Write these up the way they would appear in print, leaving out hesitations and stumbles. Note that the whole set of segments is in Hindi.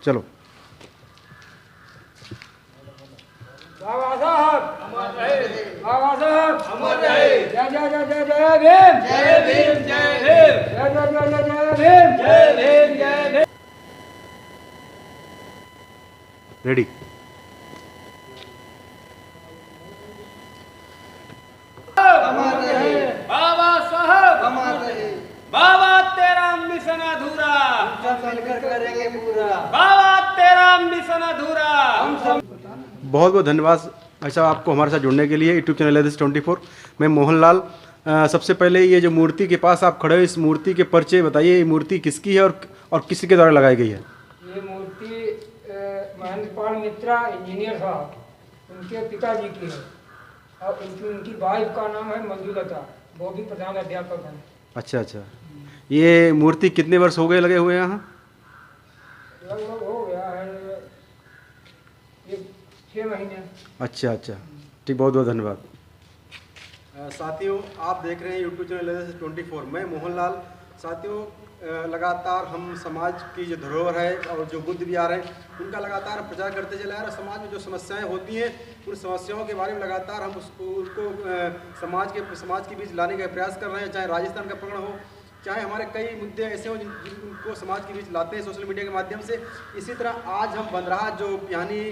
चलो। बाबा साहब अमर रहे, बाबा साहब अमर रहे। जय जय जय जय जय भीम, जय भीम, जय भीम, जय जय जय जय जय भीम, जय भीम, जय भीम। रेडी। अमर रहे, बाबा साहब अमर रहे, बाबा तेरा मिशन अधूरा, सब मिलकर करेंगे पूरा। बाबा तेरा मिशन अधूरा। हम सब बहुत बहुत धन्यवाद भाई साहब आपको हमारे साथ जुड़ने के लिए। YouTube channel LS 24। मैं मोहनलाल। सबसे पहले ये जो मूर्ति के पास आप खड़े हो, इस मूर्ति के परिचय बताइए। ये मूर्ति किसकी है और किसके द्वारा लगाई गई है? ये मूर्ति महेंद्रपाल मित्रा इंजीनियर साहब, उनके पिताजी की है और उनकी वाइफ का नाम है मंजूलता, वो भी प्रधान अध्यापक हैं। अच्छा अच्छा। ये मूर्ति कितने वर्ष हो गए लगे हुए हैं यहाँ? लगभग हो गया है ये 6 महीने। अच्छा अच्छा, ठीक, बहुत बहुत धन्यवाद। साथियों, आप देख रहे हैं यूट्यूब चैनल एलएस 24। मैं मोहनलाल। साथियों, लगातार हम समाज की जो धरोहर है और जो बुद्ध विहार है उनका लगातार प्रचार करते चले आ रहे हैं। समाज में जो समस्याएं होती हैं उन समस्याओं के बारे में लगातार हम उसको समाज के बीच लाने का प्रयास कर रहे हैं। चाहे राजस्थान का प्रकरण हो, चाहे हमारे कई मुद्दे ऐसे हों जिनको समाज के बीच लाते हैं सोशल मीडिया के माध्यम से। इसी तरह आज हम बंदराहा, जो पिहानी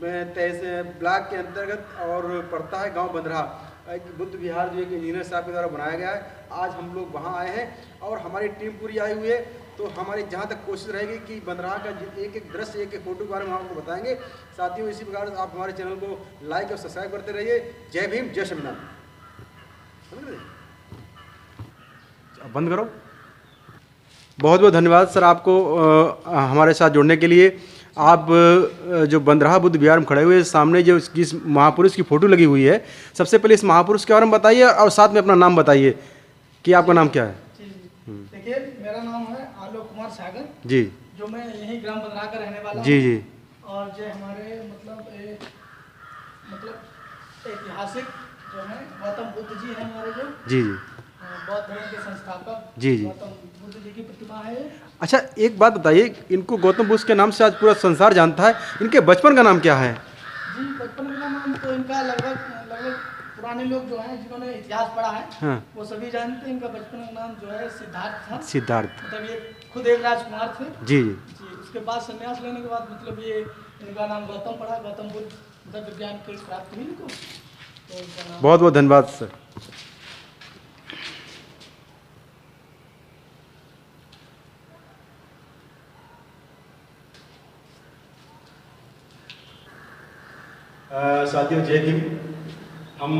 ब्लॉक के अंतर्गत और पड़ता है गाँव बंदराहा, एक बुद्ध विहार जो एक इंजीनियर साहब के द्वारा बनाया गया है, आज हम लोग वहाँ आए हैं और हमारी टीम पूरी आई हुई है। तो हमारी जहाँ तक कोशिश रहेगी कि बंदराहा का एक एक दृश्य, एक एक फोटो के बारे में हम आपको बताएंगे। साथियों, इसी प्रकार से आप हमारे चैनल को लाइक और सब्सक्राइब करते रहिए। जय भीम, जय संविधान। बंद करो। बहुत बहुत धन्यवाद सर आपको हमारे साथ जुड़ने के लिए। आप जो बंदराहा बुद्ध विहार में खड़े हुए सामने जो जिस महापुरुष की फ़ोटो लगी हुई है, सबसे पहले इस महापुरुष के बारे में बताइए और साथ में अपना नाम बताइए कि आपका नाम क्या है। देखिए, मेरा नाम है आलोक कुमार सागर जी, जो मैं यही ग्राम बंदराहा का रहने वाला जी जी। और जो हमारे मतलब ऐतिहासिक जो है गौतम बुद्ध जी हैं हमारे, जो जी जी बौद्ध धर्म के संस्थापक जी जी। गौतम बुद्ध जी की प्रतिमा है। अच्छा, एक बात बताइए, इनको गौतम बुद्ध के नाम से आज पूरा संसार जानता है, इनके बचपन का नाम क्या है? जी, बचपन का नाम तो इनका लगभग पुराने लोग जो हैं जिन्होंने इतिहास पढ़ा है, हाँ, वो सभी जानते हैं। इनका बचपन का नाम जो है सिद्धार्थ था। सिद्धार्थ। मतलब ये खुद एक राजकुमार थे। जी जी। जी, उसके बाद संन्यास लेने के बाद मतलब ये इनका नाम गौतम पड़ा, गौतम बुद्ध, मतलब विज्ञान की प्राप्ति हुई इनको, तो इनका नाम। बहुत बहुत धन्यवाद सर। साथियों, जय भीम। हम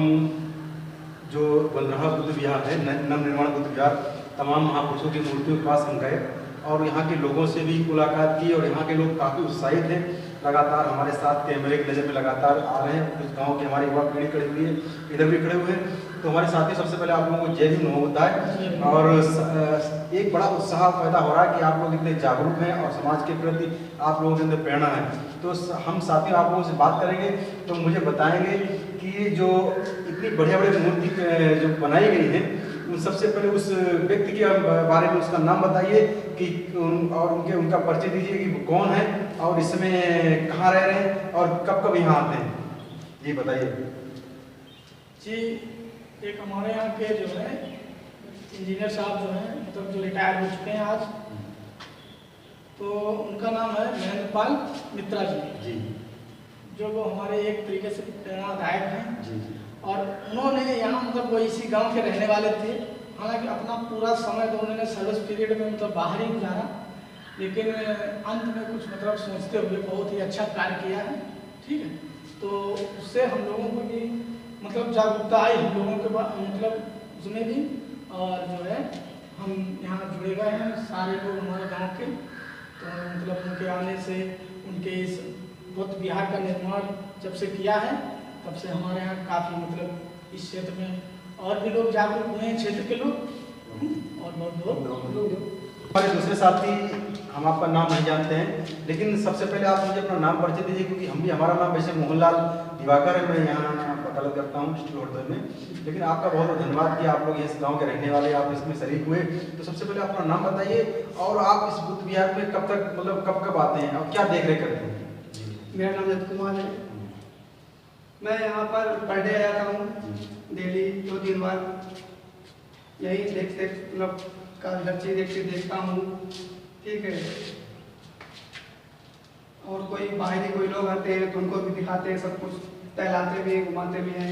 जो बंदराहा बुद्ध विहार है, नवनिर्माण बुद्ध विहार, तमाम महापुरुषों की मूर्तियों के पास हम गए और यहाँ के लोगों से भी मुलाकात की और यहाँ के लोग काफ़ी उत्साहित हैं। लगातार हमारे साथ कैमरे की नज़र में लगातार आ रहे हैं। कुछ गाँव की हमारी युवा पीढ़ी खड़ी हुई है, इधर भी खड़े हुए हैं। तो हमारे साथी, सबसे पहले आप लोगों को जय भीम होता है और एक बड़ा उत्साह पैदा हो रहा है कि आप लोग इतने जागरूक हैं और समाज के प्रति आप लोगों के अंदर प्रेरणा है। तो हम साथियों आप लोगों से बात करेंगे तो मुझे बताएंगे कि जो इतनी बढ़िया बढ़िया मूर्ति जो बनाई गई है, सबसे पहले उस व्यक्ति के बारे में उसका नाम बताइए कि और उनका परिचय दीजिए कि वो कौन है और इस समय कहाँ रह रहे हैं और कब कब यहाँ आते हैं, ये बताइए। जी, एक हमारे यहाँ के जो है इंजीनियर साहब जो हैं, मतलब जो रिटायर हो चुके हैं आज, तो उनका नाम है महेंद्रपाल मित्रा जी, जो वो हमारे एक तरीके से प्रेरणादायक हैं जी। और उन्होंने यहाँ मतलब वो इसी गांव के रहने वाले थे। हालांकि अपना पूरा समय तो उन्होंने सर्विस पीरियड में मतलब बाहर ही गुजारा, लेकिन अंत में कुछ मतलब सोचते हुए बहुत ही अच्छा कार्य किया है। ठीक है, तो उससे हम लोगों को भी मतलब जागरूकता आई हम लोगों के मतलब उसमें भी, और जो है हम यहाँ जुड़े गए हैं सारे लोग हमारे गाँव के। तो मतलब उनके आने से, उनके इस बुद्ध विहार का निर्माण जब से किया है तब से हमारे यहाँ काफ़ी मतलब इस क्षेत्र में और भी लोग जागरूक हुए हैं, क्षेत्र के लोग और बहुत लोग। हमारे दूसरे साथी, हम आपका नाम नहीं जानते हैं, लेकिन सबसे पहले आप मुझे अपना नाम परिचय दीजिए, क्योंकि हम भी, हमारा नाम वैसे मोहनलाल दिवाकर है। मैं यहाँ गलत करता हूँ डिस्ट्रिक्ट हरदोई में, लेकिन आपका बहुत बहुत धन्यवाद कि आप लोग इस गांव के रहने वाले, आप इसमें शरीक हुए। तो सबसे पहले अपना नाम बताइए और आप इस बुद्ध विहार में कब तक, मतलब कब कब आते हैं और क्या देख रेख करते हैं? मेरा नाम जत कुमार है। मैं यहाँ पर पर डे आता हूँ डेली 2-3 बार, यही देखते मतलब हर चीज़ देखता हूँ, ठीक है। और कोई बाहरी कोई लोग आते हैं तो उनको भी दिखाते हैं सब कुछ, टहलाते भी हैं, घुमाते भी हैं,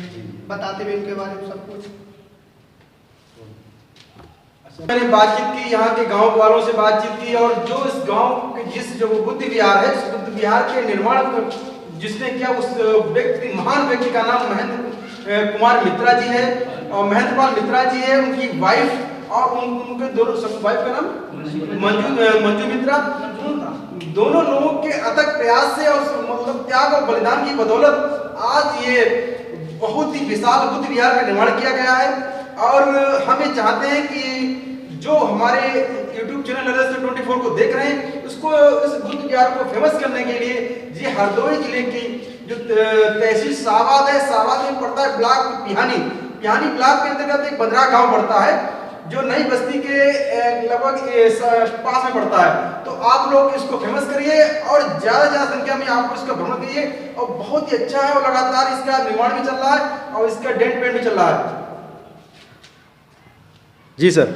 बताते भी उनके बारे में सब कुछ। मैंने बातचीत की, यहाँ के गांव वालों से बातचीत की, और जो इस गांव के जिस जो बुद्ध विहार है, उस बुद्ध विहार के निर्माण जिसने किया, उस व्यक्ति, महान व्यक्ति का नाम महेंद्र कुमार मित्रा जी है, और महेंद्र पाल मित्रा जी है, उनकी वाइफ और उनके दोनों वाइफ का नाम मंजू मित्रा। दोनों लोगों के अथक प्रयास से और मतलब त्याग और बलिदान की बदौलत आज ये बहुत ही विशाल बुद्ध विहार का निर्माण किया गया है। और हम ये चाहते हैं कि जो हमारे YouTube चैनल LSS 24 को देख रहे हैं, उसको इस बुद्ध विहार को फेमस करने के लिए जी हरदोई जिले की जो तहसील शाहबाद है, शाहबाद में पड़ता है ब्लॉक पिहानी ब्लॉक के अंतर्गत एक बंदरा गांव पड़ता है, जो नई बस्ती के लगभग पास में पड़ता है। तो आप लोग इसको फेमस करिए और ज्यादा संख्या में आप इसका भ्रमण करिए, और बहुत ही अच्छा है, और लगातार इसका निर्माण भी चल रहा है और इसका डेंट पेंट भी चल रहा है। जी सर,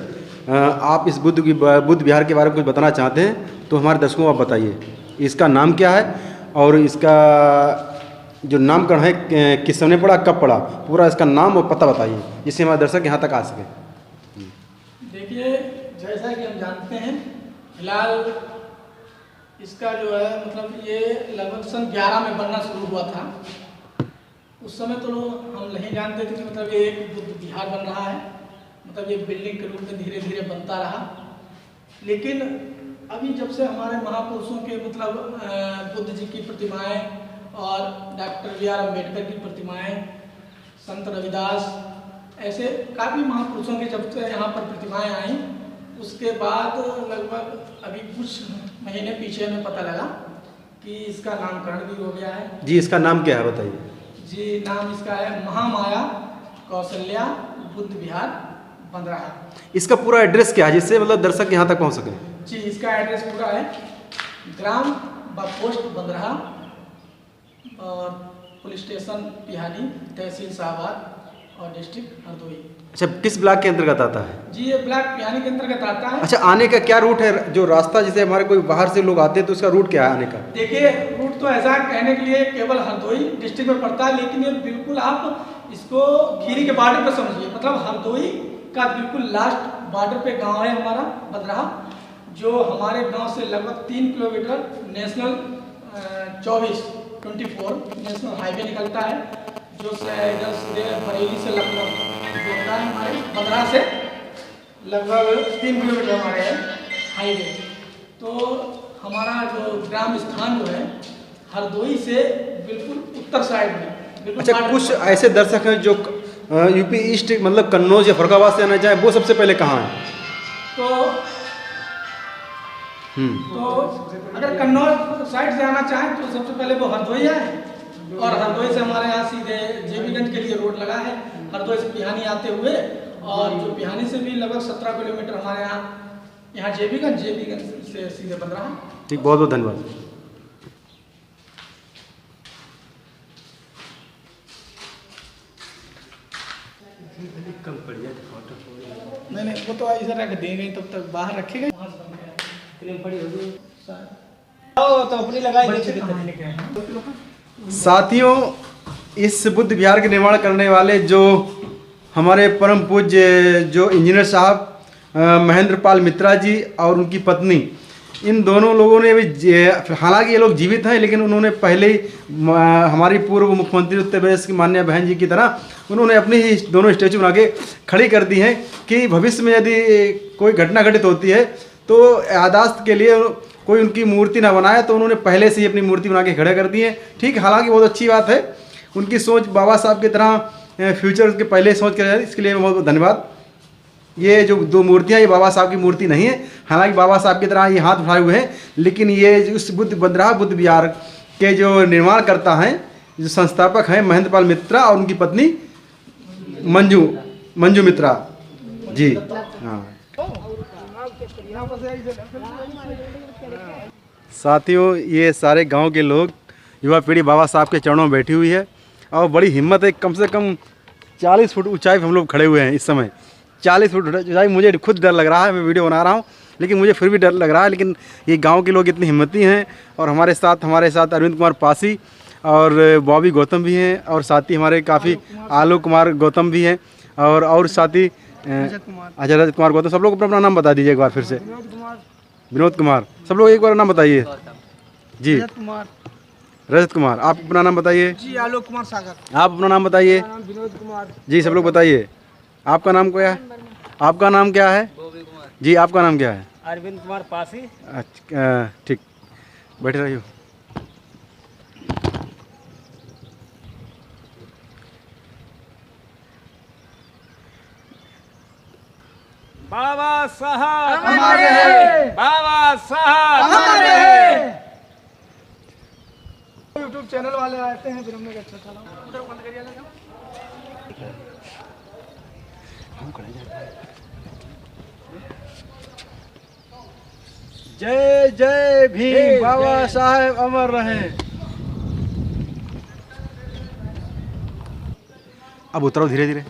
आप इस बुद्ध विहार के बारे में कुछ बताना चाहते हैं तो हमारे दर्शकों को आप बताइए, इसका नाम क्या है और इसका जो नामकरण है किस समय पड़ा, कब पड़ा, पूरा इसका नाम और पता बताइए जिससे हमारे दर्शक यहाँ तक आ सके। देखिए, जैसा कि हम जानते हैं, फिलहाल इसका जो है मतलब ये लगभग सन 11 में बनना शुरू हुआ था। उस समय तो हम नहीं जानते थे कि मतलब ये एक बुद्ध विहार बन रहा है, मतलब ये बिल्डिंग के रूप में धीरे धीरे बनता रहा। लेकिन अभी जब से हमारे महापुरुषों के मतलब बुद्ध जी की प्रतिमाएं और डॉक्टर B.R. अम्बेडकर की प्रतिमाएं, संत रविदास, ऐसे काफ़ी महापुरुषों की जब से यहाँ पर प्रतिमाएं आई, उसके बाद लगभग अभी कुछ महीने पीछे हमें पता लगा कि इसका नामकरण भी हो गया है। जी, इसका नाम क्या है बताइए? जी, नाम इसका है महामाया कौशल्या बुद्ध विहार बंदराहा। इसका पूरा एड्रेस क्या है जिससे मतलब दर्शक यहाँ तक पहुँच सके? जी, इसका एड्रेस पूरा है ग्राम पोस्ट बंदराहा और पुलिस स्टेशन पिहानी, तहसील शाहबाद और डिस्ट्रिक्ट हरदोई। अच्छा, किस ब्लॉक के अंतर्गत आता है? जी, ये ब्लॉक पिहानी के अंतर्गत आता है। अच्छा, आने का क्या रूट है, जो रास्ता, जैसे हमारे कोई बाहर से लोग आते हैं तो उसका रूट क्या है आने का? देखिए, रूट तो ऐसा कहने के लिए केवल हरदोई डिस्ट्रिक्ट में पड़ता है, लेकिन ये बिल्कुल आप इसको खीरी के बॉर्डर पर समझिए, मतलब हरदोई का बिल्कुल लास्ट बॉर्डर पे गांव है हमारा बंदराहा, जो हमारे गांव से लगभग 3 किलोमीटर नेशनल 24 नेशनल हाईवे निकलता है, जो इधर सीधे बरेली से लखनऊ जोड़ता है। हमारे बंदराहा से लगभग 3 किलोमीटर हमारे है हाईवे। तो हमारा जो ग्राम स्थान जो है हरदोई से बिल्कुल उत्तर साइड में। अच्छा, कुछ ऐसे दर्शक हैं जो यूपी ईस्ट मतलब कन्नौज या फरुखाबाद से आना चाहे, वो सबसे पहले कहाँ है? तो अगर कन्नौज साइड से आना चाहें तो सबसे पहले वो हरदोई है, और हरदोई से हमारे यहाँ सीधे जेबीगंज के लिए रोड लगा है, हरदोई से पिहानी आते हुए, और जो पिहानी से भी लगभग 17 किलोमीटर हमारे यहाँ जेबीगंज से सीधे बंदराहा। ठीक, बहुत बहुत धन्यवाद। नहीं, वो तो इधर रख देंगे, तब तक बाहर रखेगा। तो अपनी लगाई। साथियों, इस बुद्ध विहार के निर्माण करने वाले जो हमारे परम पूज्य जो इंजीनियर साहब महेंद्र पाल मित्रा जी और उनकी पत्नी, इन दोनों लोगों ने भी, हालांकि ये लोग जीवित हैं, लेकिन उन्होंने पहले ही हमारी पूर्व मुख्यमंत्री उत्तर प्रदेश की माननीय बहन जी की तरह उन्होंने अपनी ही दोनों स्टैचू बना के खड़ी कर दी हैं कि भविष्य में यदि कोई घटना घटित होती है तो यादाश्त के लिए कोई उनकी मूर्ति ना बनाए, तो उन्होंने पहले से ही अपनी मूर्ति बना के खड़े कर दी है। ठीक, हालांकि बहुत अच्छी बात है, उनकी सोच बाबा साहब की तरह फ्यूचर के पहले सोच कर, इसके लिए बहुत बहुत धन्यवाद। ये जो 2 मूर्तियाँ, ये बाबा साहब की मूर्ति नहीं है, हालांकि बाबा साहब की तरह ये हाथ उठाए हुए हैं, लेकिन ये उस बंदराहा बुद्ध विहार के जो निर्माण करता है, जो संस्थापक हैं महेंद्रपाल मित्रा और उनकी पत्नी मंजू मित्रा जी। हाँ साथियों, ये सारे गांव के लोग, युवा पीढ़ी बाबा साहब के चरणों में बैठी हुई है और बड़ी हिम्मत है। कम से कम 40 फुट ऊंचाई पर हम लोग खड़े हुए हैं इस समय। 40 फुट ऊंचाई, मुझे खुद डर लग रहा है, मैं वीडियो बना रहा हूँ लेकिन मुझे फिर भी डर लग रहा है। लेकिन ये गांव के लोग इतनी हिम्मती हैं और हमारे साथ अरविंद कुमार पासी और बॉबी गौतम भी हैं और साथी हमारे काफ़ी आलोक कुमार गौतम भी हैं और साथी अच्छा रजत कुमार गौतम। सब लोग अपना नाम बता दीजिए एक बार फिर से। विनोद कुमार, सब लोग एक बार नाम बताइए जी। रजत कुमार, आप अपना नाम बताइए जी। आलोक कुमार सागर। आप अपना नाम बताइए। विनोद कुमार जी, सब लोग बताइए आपका नाम क्या है? आपका नाम क्या है जी? आपका नाम क्या है? अरविंद कुमार पासी। अच्छा ठीक, बैठे रहिए। बाबा साहब अमर रहे। बाबा साहब अमर रहे। यूट्यूब चैनल वाले आते हैं फिर हमने कहा अच्छा चलो उधर बंद करिए लगा। जय जय भीम, बाबा साहेब अमर रहे। अब उतरो धीरे धीरे।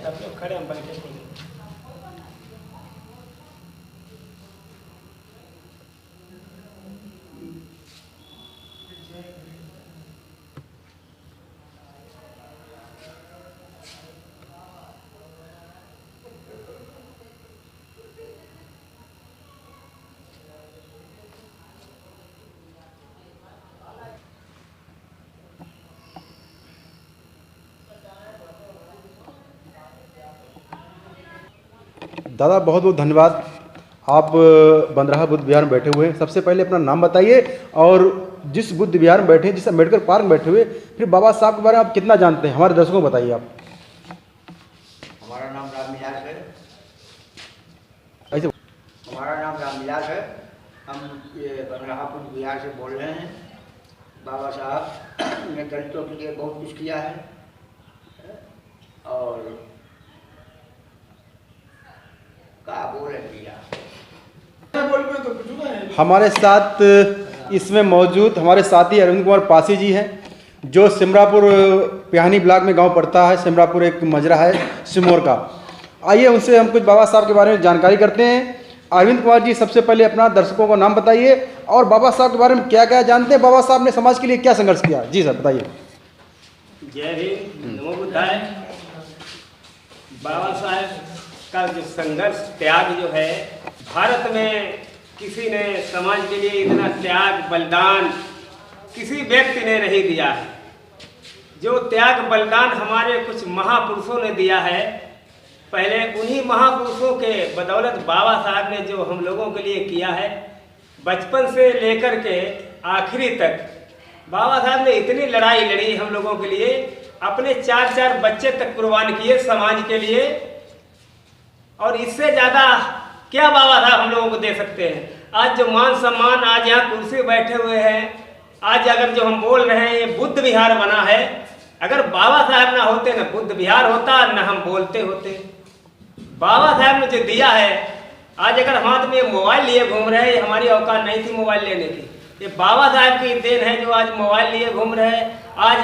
सब लोग खड़े हम बैठे थे। दादा बहुत बहुत धन्यवाद। आप बंदराहा बुद्ध विहार में बैठे हुए हैं। सबसे पहले अपना नाम बताइए और जिस बुद्ध विहार में बैठे हैं, जिस अम्बेडकर पार्क में बैठे हुए, फिर बाबा साहब के बारे में आप कितना जानते हैं, हमारे दर्शकों को बताइए आप। हमारा नाम रामविलास है। ऐसे हमारा नाम रामविलास है। हम ये बंदराहा बुद्ध विहार से बोल रहे हैं। बाबा साहब ने दलितों के लिए बहुत कुछ किया है और क्या बोले भैया। हमारे साथ इसमें मौजूद हमारे साथी अरविंद कुमार पासी जी हैं, जो सिमरापुर पिहानी ब्लॉक में गांव पड़ता है। सिमरापुर एक मजरा है सिमोर का। आइए उनसे हम कुछ बाबा साहब के बारे में जानकारी करते हैं। अरविंद कुमार जी, सबसे पहले अपना दर्शकों का नाम बताइए और बाबा साहब के बारे में क्या क्या जानते हैं, बाबा साहब ने समाज के लिए क्या संघर्ष किया। जी सर बताइए। जय भीम, नमो बुद्धाय। बाबा साहब का जो संघर्ष, त्याग जो है, भारत में किसी ने समाज के लिए इतना त्याग बलिदान किसी व्यक्ति ने नहीं दिया है। जो त्याग बलिदान हमारे कुछ महापुरुषों ने दिया है, पहले उन्हीं महापुरुषों के बदौलत बाबा साहब ने जो हम लोगों के लिए किया है, बचपन से लेकर के आखिरी तक बाबा साहब ने इतनी लड़ाई लड़ी हम लोगों के लिए, अपने 4-4 बच्चे तक कुर्बान किए समाज के लिए। और इससे ज़्यादा क्या बाबा साहब हम लोगों को दे सकते हैं। आज जो मान सम्मान, आज यहाँ कुर्सी बैठे हुए हैं, आज अगर जो हम बोल रहे हैं ये बुद्ध विहार बना है, अगर बाबा साहब ना होते न बुद्ध विहार होता न हम बोलते होते। बाबा साहब ने जो दिया है, आज अगर हाथ में मोबाइल लिए घूम रहे हैं, हमारी औकात नहीं थी मोबाइल लेने की, ये बाबा साहब की देन है जो आज मोबाइल लिए घूम रहे हैं। आज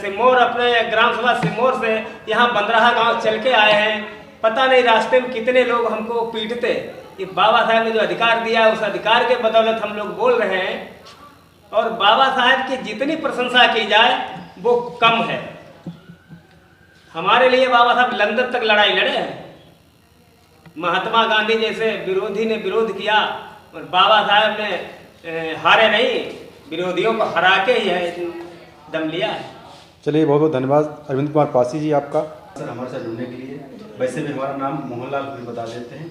सिमोर अपने ग्राम सभा सिमोर से यहाँ बंदराहा गांव चल के आए हैं। पता नहीं रास्ते में कितने लोग हमको पीटते, ये बाबा साहब ने जो अधिकार दिया उस अधिकार के बदौलत हम लोग बोल रहे हैं। और बाबा साहब की जितनी प्रशंसा की जाए वो कम है। हमारे लिए बाबा साहब लंदन तक लड़ाई लड़े हैं। महात्मा गांधी जैसे विरोधी ने विरोध किया और बाबा साहब ने हारे नहीं, विरोधियों को हरा के ही दम लिया है। चलिए बहुत बहुत धन्यवाद अरविंद कुमार पासी जी आपका सर हमारे साथ जुड़ने के लिए। वैसे भी हमारा नाम मोहनलाल भी बता देते हैं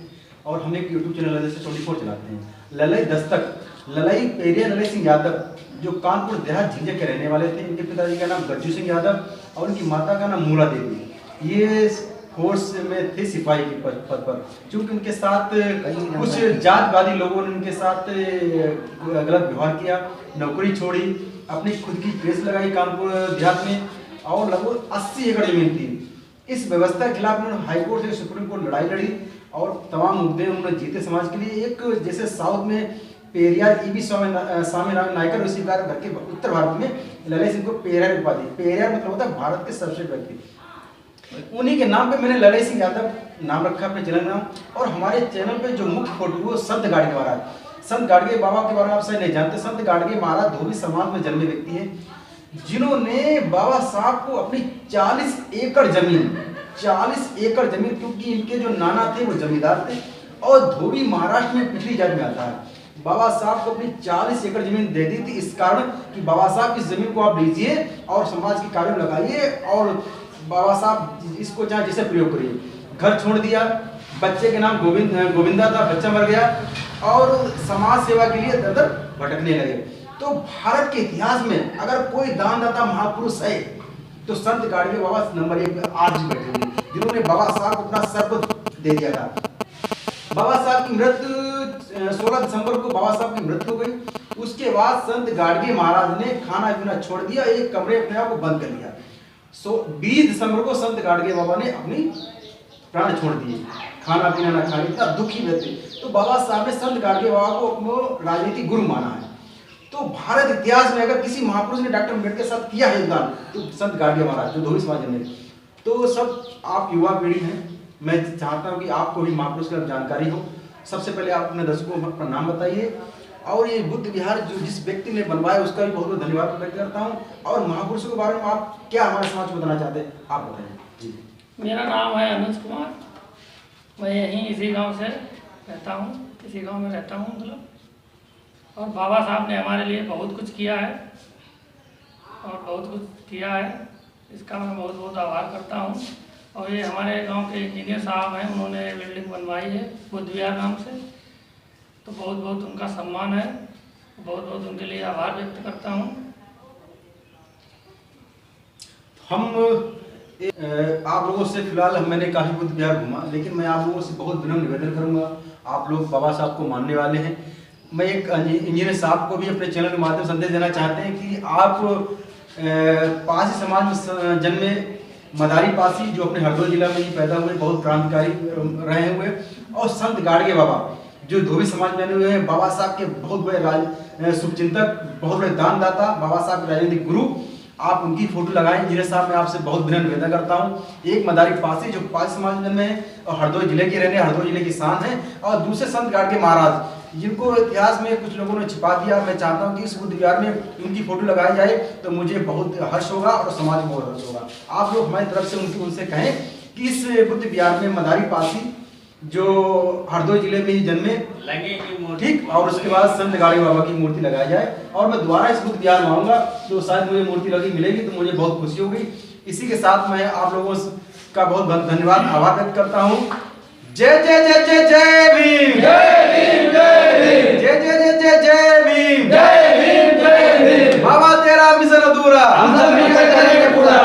और हम एक यूट्यूब चैनल ललई 24 चलाते हैं। ललई दस्तक, ललई पेरिया ललई सिंह यादव जो कानपुर देहात झिंझक के रहने वाले थे। इनके पिताजी का नाम गज्जू सिंह यादव और इनकी माता का नाम मूला देवी। ये फोर्स में थे सिपाही के पद पर। चूँकि उनके साथ कुछ जातवादी लोगों ने उनके साथ गलत व्यवहार किया, नौकरी छोड़ी, अपनी खुद की प्रेस लगाई कानपुर देहात में और लगभग 80 एकड़ जमीन थी। इस व्यवस्था के खिलाफ उन्होंने हाईकोर्ट से सुप्रीम कोर्ट लड़ाई लड़ी और तमाम मुद्दे उन्होंने जीते समाज के लिए। एक जैसे साउथ में पेरियार ईवी स्वामी नायकर उसी प्रकार करके उत्तर भारत में ललई सिंह को पेरियार उपाधि, पेरियार मतलब होता है भारत के सर्वश्रेष्ठ व्यक्ति, उन्हीं के नाम पे मैंने ललई सिंह यादव नाम रखा अपने चैनल नाम। और हमारे चैनल पे जो मुख्य फोटो वो संत गाडगे महाराज, संत गाडगे बाबा के बारे में आप शायद नहीं जानते। संत गाडगे महाराज धोबी समाज में जन्मे व्यक्ति हैं जिन्होंने बाबा साहब को अपनी 40 एकड़ जमीन, 40 एकड़ जमीन, क्योंकि इनके जो नाना थे वो जमींदार थे और धोबी महाराष्ट्र में पिछड़ी जात में आता है। बाबा साहब को अपनी 40 एकड़ जमीन दे दी थी इस कारण कि बाबा साहब इस जमीन को आप लीजिए और समाज के कार्यों में लगाइए और बाबा साहब इसको चाहे जैसे प्रयोग करिए। घर छोड़ दिया, बच्चे के नाम गोविंदा था, बच्चा मर गया और समाज सेवा के लिए दर दर भटकने लगे। तो भारत के इतिहास में अगर कोई दानदाता महापुरुष है तो संत गाडगे बाबा नंबर 1 पे आज भी बैठे हुए, जिन्होंने बाबा साहब को अपना सब दे दिया था। बाबा साहब की मृत्यु 16 दिसंबर को बाबा साहब की मृत्यु हो गई। उसके बाद संत गाडगे महाराज ने खाना पीना छोड़ दिया, एक कमरे अपने आप को बंद कर लिया। 20 दिसंबर को संत गाडगे बाबा ने अपनी प्राण छोड़ दिए, खाना पीना ना खाने, इतना दुखी रहते। तो बाबा साहब ने संत गाडगे बाबा को अपना राजनीतिक गुरु माना है। तो भारत इतिहास में अगर किसी महापुरुष ने डॉक्टर अम्बेडकर के साथ किया है योगदान तो संत गाडगे महाराज जो धोबी समाज में। तो सब आप युवा पीढ़ी हैं, मैं चाहता हूँ कि आपको भी महापुरुष की जानकारी हो। सबसे पहले आप अपने दर्शकों को अपना नाम बताइए और ये बुद्ध विहार जो जिस व्यक्ति ने बनवाया उसका भी बहुत बहुत धन्यवाद व्यक्त करता हूँ। और महापुरुषों के बारे में आप क्या हमारे समाज को बताना चाहते हैं, आप बताइए जी। मेरा नाम है अनुज कुमार, मैं यहीं इसी गांव से रहता हूँ, इसी गांव में रहता हूँ मतलब। और बाबा साहब ने हमारे लिए बहुत कुछ किया है और बहुत कुछ किया है, इसका मैं बहुत बहुत आभार करता हूँ। और ये हमारे गांव के इंजीनियर साहब हैं, उन्होंने बिल्डिंग बनवाई है बुद्ध विहार नाम से, तो बहुत बहुत उनका सम्मान है, बहुत बहुत उनके लिए आभार व्यक्त करता हूँ। हम आप लोगों से फिलहाल मैंने काफ़ी बुद्ध विहार घूमा, लेकिन मैं आप लोगों से बहुत विनम्र निवेदन करूंगा। आप लोग बाबा साहब को मानने वाले हैं। मैं एक इंजीनियर साहब को भी अपने चैनल के माध्यम से संदेश देना चाहते हैं कि आप पासी समाज में जन्मे मदारी पासी जो अपने हरदोई जिला में ही पैदा हुए, बहुत क्रांतिकारी रहे हुए, और संत गाडगे बाबा जो धोबी समाज में हुए हैं, बाबा साहब के बहुत बड़े शुभचिंतक, बहुत बड़े दानदाता, बाबा साहब के राजनीतिक गुरु। आप उनकी फोटो लगाएं। इंजीनियर साहब मैं आपसे बहुत विनम्र निवेदन करता हूँ। एक मदारी पासी जो पासी समाज में है और हरदोई जिले के रहने, हरदोई जिले की शान है, और दूसरे संत गाडगे महाराज जिनको इतिहास में कुछ लोगों ने छिपा दिया। मैं चाहता हूँ कि इस बुद्ध विहार में उनकी फोटो लगाई जाए तो मुझे बहुत हर्ष होगा और समाज में बहुत हर्ष होगा। आप लोग हमारी तरफ से उनसे कहें कि इस बुद्ध विहार में मदारी पासी जो हरदोई जिले में ही जन्मे लगेगी, ठीक, और उसके बाद संत गाडगे बाबा की मूर्ति लगाई जाए। और मैं दोबारा इस बुद्ध विहार में आऊँगा तो शायद मुझे मूर्ति लगी मिलेगी तो मुझे बहुत खुशी होगी। इसी के साथ मैं आप लोगों का बहुत बहुत धन्यवाद आभार व्यक्त करता हूँ। जय जय जय जय जय भीम, जय भीम, जय भीम, जय जय जय जय जय भीम, जय भीम, जय भीम। बाबा तेरा मिशन अधूरा, हम सब मिलकर करेंगे पूरा।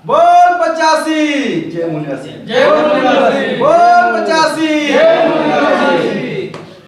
बोल 85 जय मुनिया सिंह, जय मुनिया सिंह, बोल 85 जय